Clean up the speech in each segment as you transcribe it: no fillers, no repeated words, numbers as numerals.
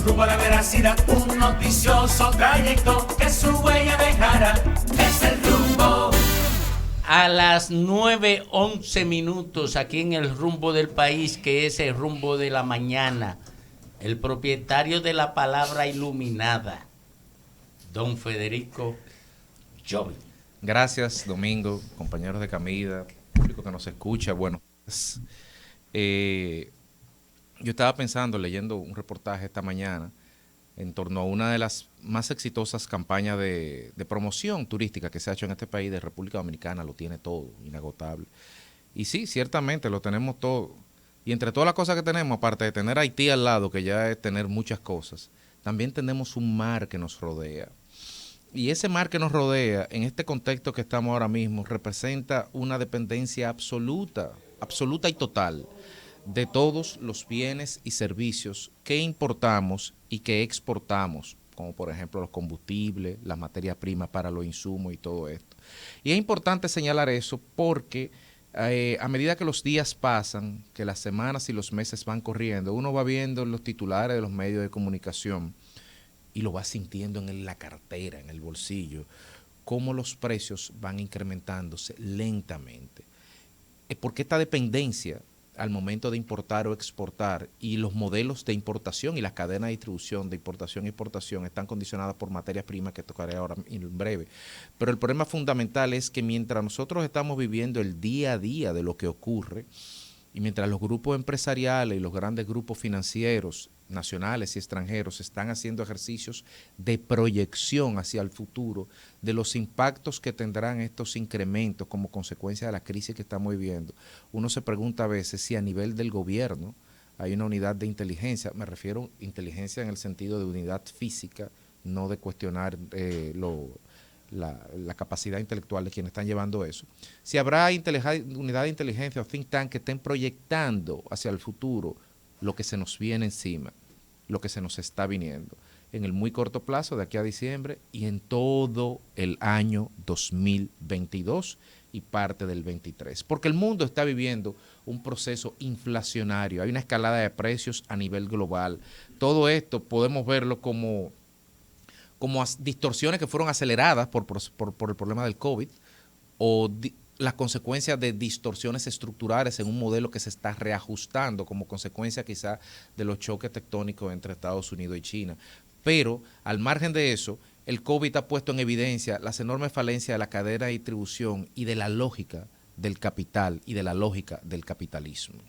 rumbo a la veracidad, un noticioso trayecto que su huella dejará. Es el rumbo. A las 9:11 aquí en el rumbo del país, que es el rumbo de la mañana, el propietario de la palabra iluminada, don Federico Jovin. Gracias, Domingo, compañeros de Camida, público que nos escucha. Bueno, yo estaba pensando, leyendo un reportaje esta mañana, en torno a una de las más exitosas campañas de promoción turística que se ha hecho en este país, de República Dominicana. Lo tiene todo, inagotable. Y sí, ciertamente lo tenemos todo. Y entre todas las cosas que tenemos, aparte de tener Haití al lado, que ya es tener muchas cosas, también tenemos un mar que nos rodea. Y ese mar que nos rodea, en este contexto que estamos ahora mismo, representa una dependencia absoluta, absoluta y total, de todos los bienes y servicios que importamos y que exportamos, como por ejemplo los combustibles, las materias primas para los insumos y todo esto. Y es importante señalar eso porque a medida que los días pasan, que las semanas y los meses van corriendo, uno va viendo los titulares de los medios de comunicación y lo va sintiendo en la cartera, en el bolsillo, cómo los precios van incrementándose lentamente. Porque esta dependencia al momento de importar o exportar, y los modelos de importación y las cadenas de distribución de importación y exportación están condicionadas por materias primas que tocaré ahora en breve. Pero el problema fundamental es que mientras nosotros estamos viviendo el día a día de lo que ocurre, y mientras los grupos empresariales y los grandes grupos financieros nacionales y extranjeros están haciendo ejercicios de proyección hacia el futuro de los impactos que tendrán estos incrementos como consecuencia de la crisis que estamos viviendo, uno se pregunta a veces si a nivel del gobierno hay una unidad de inteligencia. Me refiero a inteligencia en el sentido de unidad física, no de cuestionar la capacidad intelectual de quienes están llevando eso. Si habrá unidad de inteligencia o think tank que estén proyectando hacia el futuro lo que se nos viene encima, lo que se nos está viniendo, en el muy corto plazo, de aquí a diciembre, y en todo el año 2022 y parte del 23. Porque el mundo está viviendo un proceso inflacionario, hay una escalada de precios a nivel global. Todo esto podemos verlo como distorsiones que fueron aceleradas por el problema del COVID, o las consecuencias de distorsiones estructurales en un modelo que se está reajustando como consecuencia quizá de los choques tectónicos entre Estados Unidos y China. Pero al margen de eso, el COVID ha puesto en evidencia las enormes falencias de la cadena de distribución y de la lógica del capital y de la lógica del capitalismo.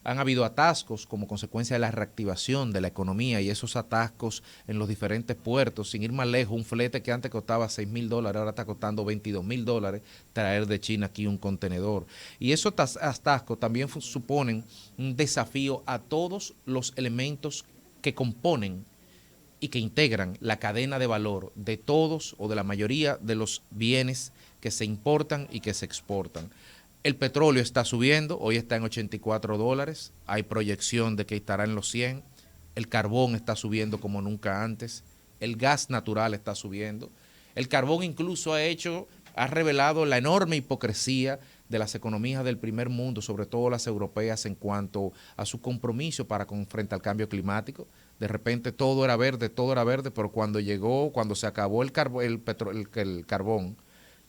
Han habido atascos como consecuencia de la reactivación de la economía, y esos atascos en los diferentes puertos, sin ir más lejos, un flete que antes costaba $6,000, ahora está costando $22,000 traer de China aquí un contenedor. Y esos atascos también suponen un desafío a todos los elementos que componen y que integran la cadena de valor de todos o de la mayoría de los bienes que se importan y que se exportan. El petróleo está subiendo, hoy está en $84, hay proyección de que estará en los 100. El carbón está subiendo como nunca antes, el gas natural está subiendo. El carbón incluso ha revelado la enorme hipocresía de las economías del primer mundo, sobre todo las europeas, en cuanto a su compromiso frente al cambio climático. De repente todo era verde, pero cuando se acabó el carbón,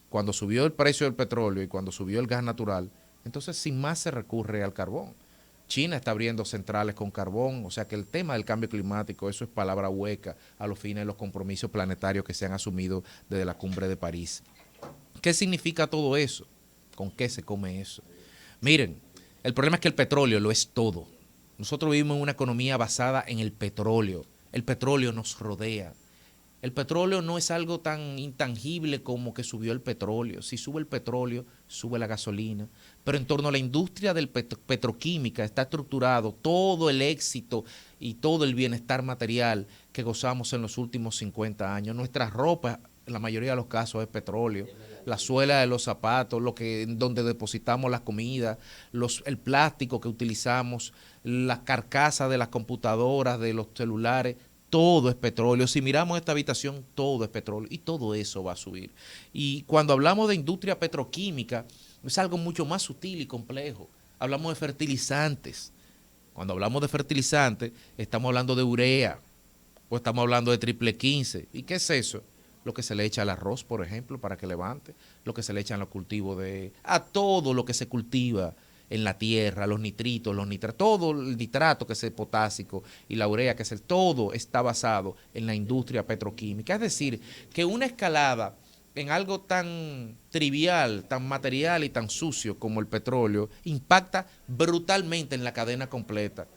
cuando subió el precio del petróleo y cuando subió el gas natural, entonces sin más se recurre al carbón. China está abriendo centrales con carbón, o sea que el tema del cambio climático, eso es palabra hueca a los fines de los compromisos planetarios que se han asumido desde la cumbre de París. ¿Qué significa todo eso? ¿Con qué se come eso? Miren, el problema es que el petróleo lo es todo. Nosotros vivimos en una economía basada en el petróleo. El petróleo nos rodea. El petróleo no es algo tan intangible como que subió el petróleo. Si sube el petróleo, sube la gasolina. Pero en torno a la industria del petroquímica está estructurado todo el éxito y todo el bienestar material que gozamos en los últimos 50 años. Nuestras ropas, en la mayoría de los casos, es petróleo. La suela de los zapatos, donde depositamos la comida, el plástico que utilizamos, las carcasas de las computadoras, de los celulares, todo es petróleo. Si miramos esta habitación, todo es petróleo, y todo eso va a subir. Y cuando hablamos de industria petroquímica, es algo mucho más sutil y complejo. Hablamos de fertilizantes. Cuando hablamos de fertilizantes, estamos hablando de urea, Pues estamos hablando de triple 15. ¿Y qué es eso? Lo que se le echa al arroz, por ejemplo, para que levante, lo que se le echa en los cultivos a todo lo que se cultiva en la tierra, los nitritos, los nitratos, todo el nitrato que es el potásico y la urea que es todo está basado en la industria petroquímica. Es decir, que una escalada en algo tan trivial, tan material y tan sucio como el petróleo impacta brutalmente en la cadena completa.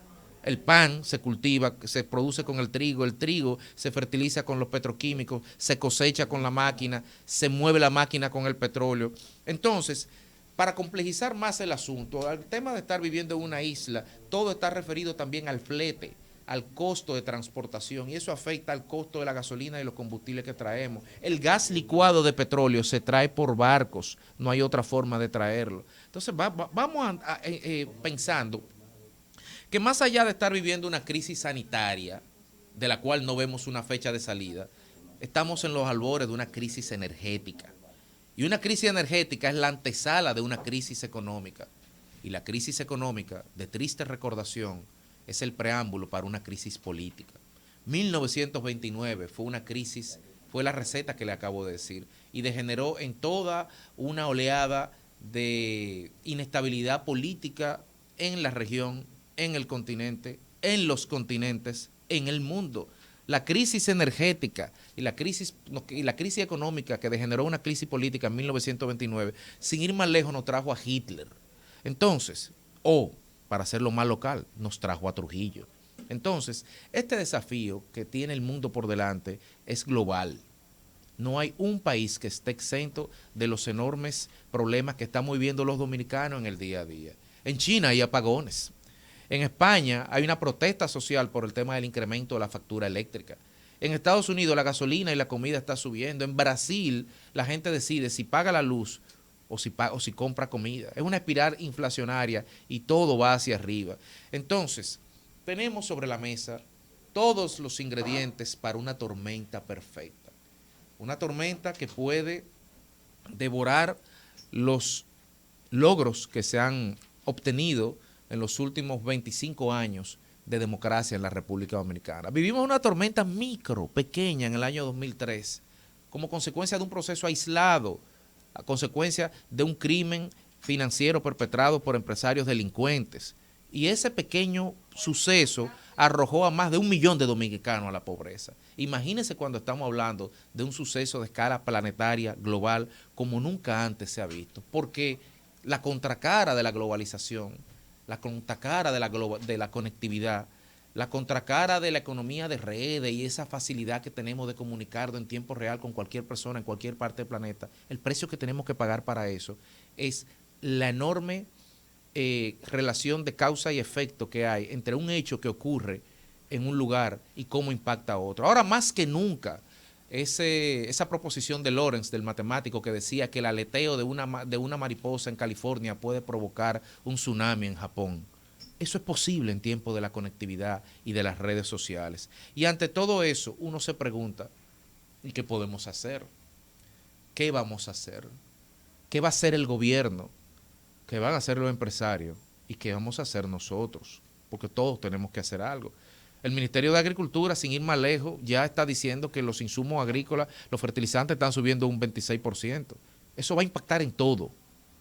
El pan se cultiva, se produce con el trigo se fertiliza con los petroquímicos, se cosecha con la máquina, se mueve la máquina con el petróleo. Entonces, para complejizar más el asunto, al tema de estar viviendo en una isla, todo está referido también al flete, al costo de transportación, y eso afecta al costo de la gasolina y los combustibles que traemos. El gas licuado de petróleo se trae por barcos, no hay otra forma de traerlo. Entonces, vamos pensando que más allá de estar viviendo una crisis sanitaria, de la cual no vemos una fecha de salida, estamos en los albores de una crisis energética. Y una crisis energética es la antesala de una crisis económica. Y la crisis económica, de triste recordación, es el preámbulo para una crisis política. 1929 fue una crisis, fue la receta que le acabo de decir, y degeneró en toda una oleada de inestabilidad política en la región, en el continente, en los continentes, en el mundo. La crisis energética y la crisis económica que degeneró una crisis política en 1929, sin ir más lejos, nos trajo a Hitler. Entonces, para hacerlo más local, nos trajo a Trujillo. Entonces, este desafío que tiene el mundo por delante es global. No hay un país que esté exento de los enormes problemas que estamos viviendo los dominicanos en el día a día. En China hay apagones. En España hay una protesta social por el tema del incremento de la factura eléctrica. En Estados Unidos la gasolina y la comida está subiendo. En Brasil la gente decide si paga la luz o si compra comida. Es una espiral inflacionaria y todo va hacia arriba. Entonces, tenemos sobre la mesa todos los ingredientes para una tormenta perfecta. Una tormenta que puede devorar los logros que se han obtenido en los últimos 25 años de democracia en la República Dominicana. Vivimos una tormenta pequeña en el año 2003, como consecuencia de un proceso aislado, a consecuencia de un crimen financiero perpetrado por empresarios delincuentes. Y ese pequeño suceso arrojó a más de 1 millón de dominicanos a la pobreza. Imagínense cuando estamos hablando de un suceso de escala planetaria, global, como nunca antes se ha visto, porque la contracara de la globalización, la contracara de la conectividad, la contracara de la economía de redes y esa facilidad que tenemos de comunicarnos en tiempo real con cualquier persona en cualquier parte del planeta, el precio que tenemos que pagar para eso es la enorme relación de causa y efecto que hay entre un hecho que ocurre en un lugar y cómo impacta a otro. Ahora más que nunca, esa proposición de Lorentz, del matemático, que decía que el aleteo de una mariposa en California puede provocar un tsunami en Japón. Eso es posible en tiempos de la conectividad y de las redes sociales. Y ante todo eso, uno se pregunta, ¿y qué podemos hacer? ¿Qué vamos a hacer? ¿Qué va a hacer el gobierno? ¿Qué van a hacer los empresarios? ¿Y qué vamos a hacer nosotros? Porque todos tenemos que hacer algo. El Ministerio de Agricultura, sin ir más lejos, ya está diciendo que los insumos agrícolas, los fertilizantes están subiendo un 26%. Eso va a impactar en todo.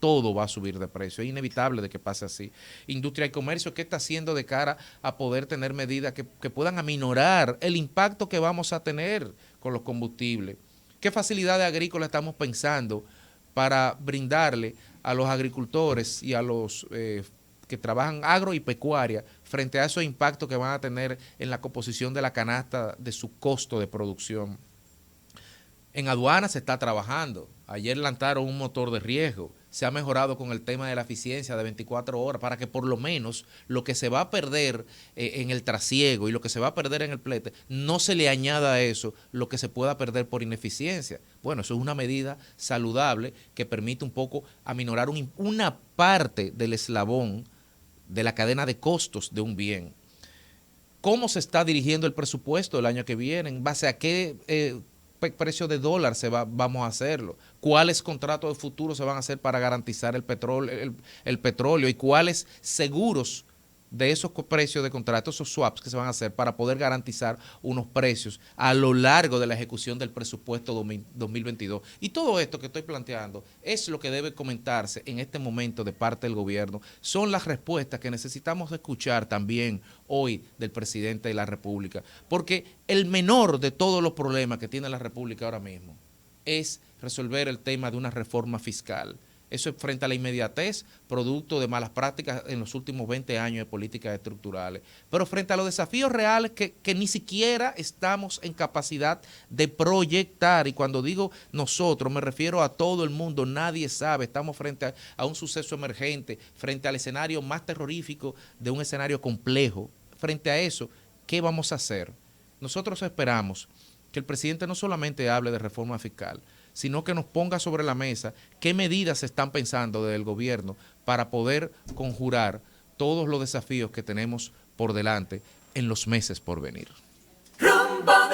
Todo va a subir de precio. Es inevitable de que pase así. Industria y comercio, ¿qué está haciendo de cara a poder tener medidas que puedan aminorar el impacto que vamos a tener con los combustibles? ¿Qué facilidades agrícolas estamos pensando para brindarle a los agricultores y a los que trabajan agro y pecuaria frente a esos impactos que van a tener en la composición de la canasta de su costo de producción? En aduanas se está trabajando. Ayer lanzaron un motor de riesgo. Se ha mejorado con el tema de la eficiencia de 24 horas para que por lo menos lo que se va a perder en el trasiego y lo que se va a perder en el plete, no se le añada a eso lo que se pueda perder por ineficiencia. Bueno, eso es una medida saludable que permite un poco aminorar una parte del eslabón de la cadena de costos de un bien. ¿Cómo se está dirigiendo el presupuesto del año que viene? ¿En base a qué precio de dólar vamos a hacerlo? ¿Cuáles contratos de futuro se van a hacer para garantizar el petróleo y cuáles seguros de esos precios de contratos, esos swaps que se van a hacer para poder garantizar unos precios a lo largo de la ejecución del presupuesto 2022. Y todo esto que estoy planteando es lo que debe comentarse en este momento de parte del gobierno. Son las respuestas que necesitamos escuchar también hoy del presidente de la República, porque el menor de todos los problemas que tiene la República ahora mismo es resolver el tema de una reforma fiscal. Eso es frente a la inmediatez, producto de malas prácticas en los últimos 20 años de políticas estructurales. Pero frente a los desafíos reales que ni siquiera estamos en capacidad de proyectar, y cuando digo nosotros me refiero a todo el mundo, nadie sabe, estamos frente a un suceso emergente, frente al escenario más terrorífico de un escenario complejo. Frente a eso, ¿qué vamos a hacer? Nosotros esperamos que el presidente no solamente hable de reforma fiscal, sino que nos ponga sobre la mesa qué medidas se están pensando desde el gobierno para poder conjurar todos los desafíos que tenemos por delante en los meses por venir. Rumbo